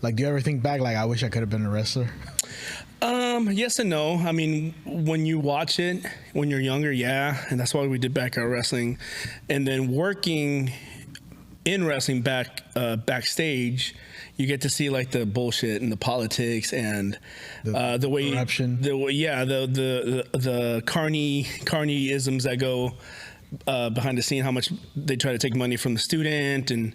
Like, do you ever think back, like, I wish I could have been a wrestler? Yes and no. I mean, when you watch it when you're younger, yeah, and that's why we did backyard wrestling, and then working in wrestling backstage, you get to see like the bullshit and the politics and the way corruption. The carny-isms that go behind the scene, how much they try to take money from the student, and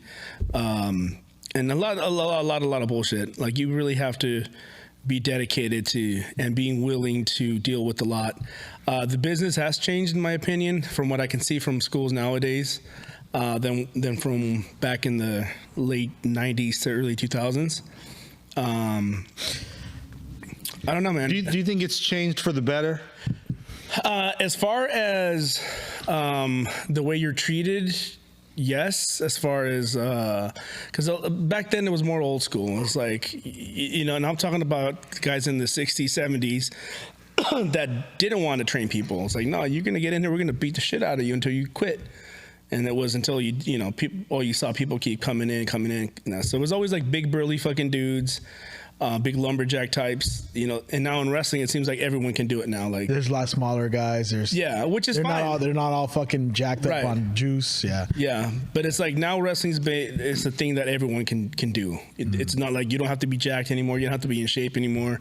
a lot of bullshit. Like, you really have to be dedicated to and being willing to deal with a lot. The business has changed, in my opinion, from what I can see from schools nowadays, than from back in the late 90s to early 2000s. I don't know, man. Do you think it's changed for the better? As far as the way you're treated, yes. As far as because back then it was more old school. It's like, you know, and I'm talking about guys in the 60s, 70s that didn't want to train people. It's like, no, you're gonna get in there, we're gonna beat the shit out of you until you quit. And it was until you saw people keep coming in. You know? So it was always like big burly fucking dudes, big lumberjack types, you know. And now in wrestling, it seems like everyone can do it now. Like, there's a lot smaller guys. Which is fine. They're not all fucking jacked up on juice. Yeah, but it's like now wrestling's it's a thing that everyone can do. It's not like you don't have to be jacked anymore. You don't have to be in shape anymore.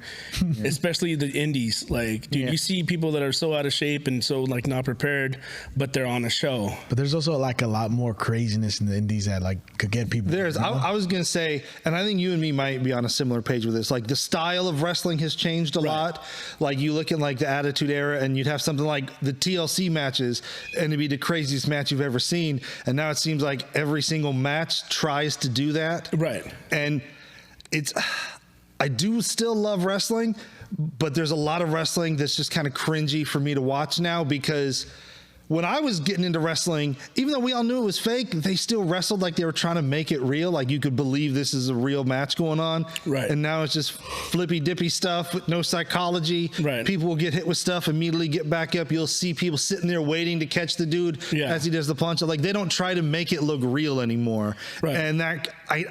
Especially the indies. Like, dude, you see people that are so out of shape and so like not prepared, but they're on a show. But there's also like a lot more craziness in the indies that like could get people. I was gonna say, and I think you and me might be on a similar page with this. Like, the style of wrestling has changed a lot. Like, you look at like the Attitude Era, and you'd have something like the TLC matches, and it'd be the craziest match you've ever seen. And now it seems like every single match tries to do that. Right. And I do still love wrestling, but there's a lot of wrestling that's just kind of cringy for me to watch now, because when I was getting into wrestling, even though we all knew it was fake, they still wrestled like they were trying to make it real. Like, you could believe this is a real match going on. Right. And now it's just flippy dippy stuff with no psychology. Right. People will get hit with stuff, immediately get back up. You'll see people sitting there waiting to catch the dude as he does the punch. Like, they don't try to make it look real anymore. Right. And that I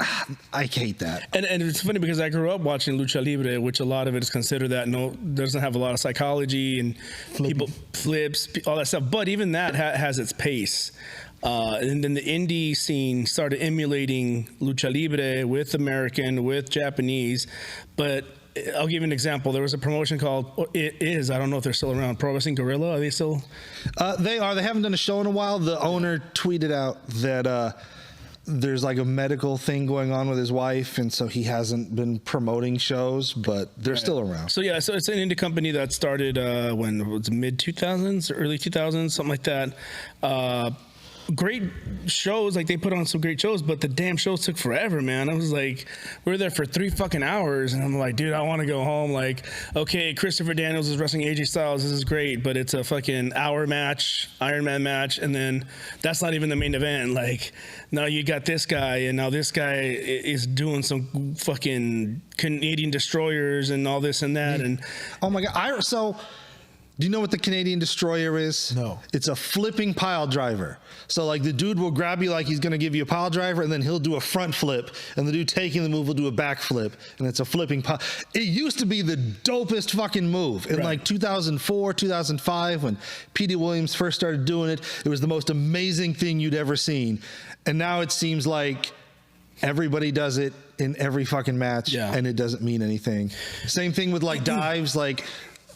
hate that. And it's funny because I grew up watching Lucha Libre, which a lot of it is considered that doesn't have a lot of psychology and people flips, all that stuff. But even that has its pace. And then the indie scene started emulating Lucha Libre with American, with Japanese. But I'll give you an example. There was a promotion called, I don't know if they're still around, Pro Wrestling Guerrilla. Are they still? They are. They haven't done a show in a while. The owner tweeted out that there's like a medical thing going on with his wife, and so he hasn't been promoting shows, but they're still around. So yeah, so it's an indie company that started when it was mid 2000s, early 2000s, something like that. Great shows, like they put on some great shows, but the damn shows took forever, man. I was like, we were there for 3 fucking hours, and I'm like, dude, I want to go home. Like, okay, Christopher Daniels is wrestling AJ Styles, this is great, but it's a fucking hour match, Iron Man match, and then that's not even the main event. Like, now you got this guy, and now this guy is doing some fucking Canadian destroyers and all this and that, and oh my god, do you know what the Canadian Destroyer is? No. It's a flipping pile driver. So like the dude will grab you like he's going to give you a pile driver, and then he'll do a front flip, and the dude taking the move will do a back flip, and it's a flipping pile. It used to be the dopest fucking move. In like 2004, 2005, when Petey Williams first started doing it, it was the most amazing thing you'd ever seen. And now it seems like everybody does it in every fucking match, and it doesn't mean anything. Same thing with like dives, like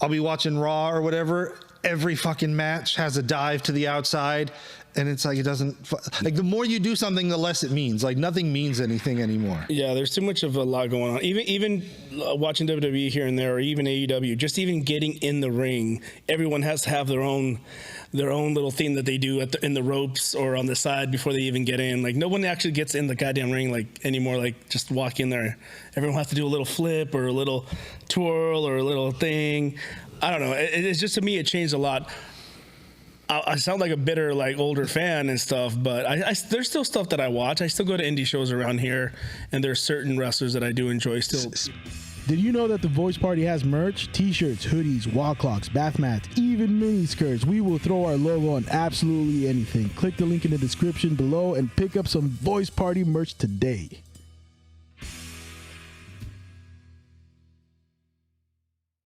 I'll be watching Raw or whatever. Every fucking match has a dive to the outside, and it's like it doesn't. Like, the more you do something, the less it means. Like, nothing means anything anymore. Yeah, there's too much of a lot going on. Even watching WWE here and there, or even AEW, just even getting in the ring, everyone has to have their own little thing that they do in the ropes or on the side before they even get in. Like, no one actually gets in the goddamn ring like anymore. Like, just walk in there. Everyone has to do a little flip or a little twirl or a little thing. I don't know. It's just, to me, it changed a lot. I sound like a bitter, like, older fan and stuff, but there's still stuff that I watch. I still go to indie shows around here, and there's certain wrestlers that I do enjoy still. Did you know that the Voice Party has merch? T-shirts, hoodies, wall clocks, bath mats, even mini skirts. We will throw our logo on absolutely anything. Click the link in the description below and pick up some Voice Party merch today.